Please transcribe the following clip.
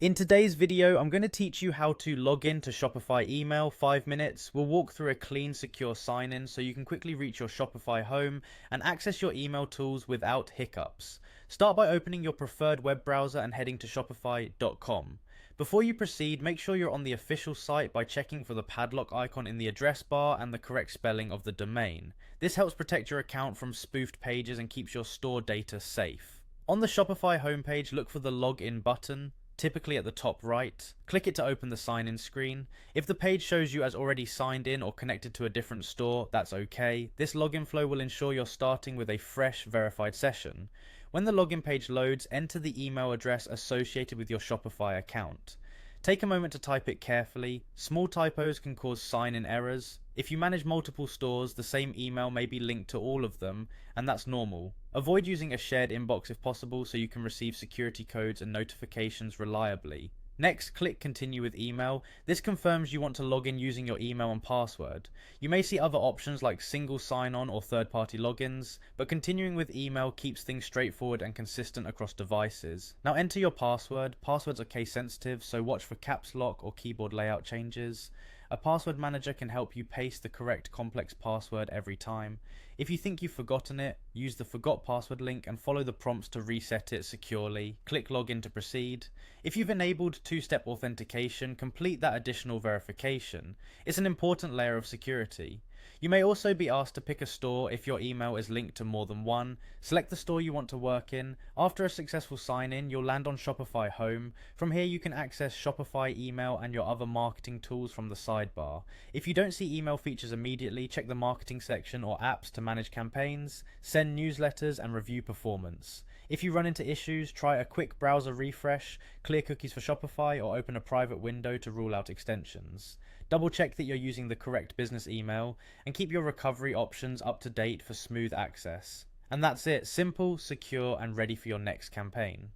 In today's video, I'm going to teach you how to log in to Shopify email, 5 minutes. We'll walk through a clean, secure sign-in so you can quickly reach your Shopify home and access your email tools without hiccups. Start by opening your preferred web browser and heading to shopify.com. Before you proceed, make sure you're on the official site by checking for the padlock icon in the address bar and the correct spelling of the domain. This helps protect your account from spoofed pages and keeps your store data safe. On the Shopify homepage, look for the login button, typically at the top right. Click it to open the sign-in screen. If the page shows you as already signed in or connected to a different store, that's okay. This login flow will ensure you're starting with a fresh, verified session. When the login page loads, enter the email address associated with your Shopify account. Take a moment to type it carefully. Small typos can cause sign-in errors. If you manage multiple stores, the same email may be linked to all of them, and that's normal. Avoid using a shared inbox if possible so you can receive security codes and notifications reliably. Next, click Continue with Email. This confirms you want to log in using your email and password. You may see other options like single sign-on or third-party logins, but continuing with email keeps things straightforward and consistent across devices. Now enter your password. Passwords are case sensitive, so watch for caps lock or keyboard layout changes. A password manager can help you paste the correct complex password every time. If you think you've forgotten it, use the Forgot Password link and follow the prompts to reset it securely. Click Login to proceed. If you've enabled two-step authentication, complete that additional verification. It's an important layer of security. You may also be asked to pick a store if your email is linked to more than one. Select the store you want to work in. After a successful sign-in, you'll land on Shopify Home. From here you can access Shopify email and your other marketing tools from the sidebar. If you don't see email features immediately, check the marketing section or apps to manage campaigns, send newsletters, and review performance. If you run into issues, try a quick browser refresh, clear cookies for Shopify, or open a private window to rule out extensions. Double check that you're using the correct business email, and keep your recovery options up to date for smooth access. And that's it, simple, secure, and ready for your next campaign.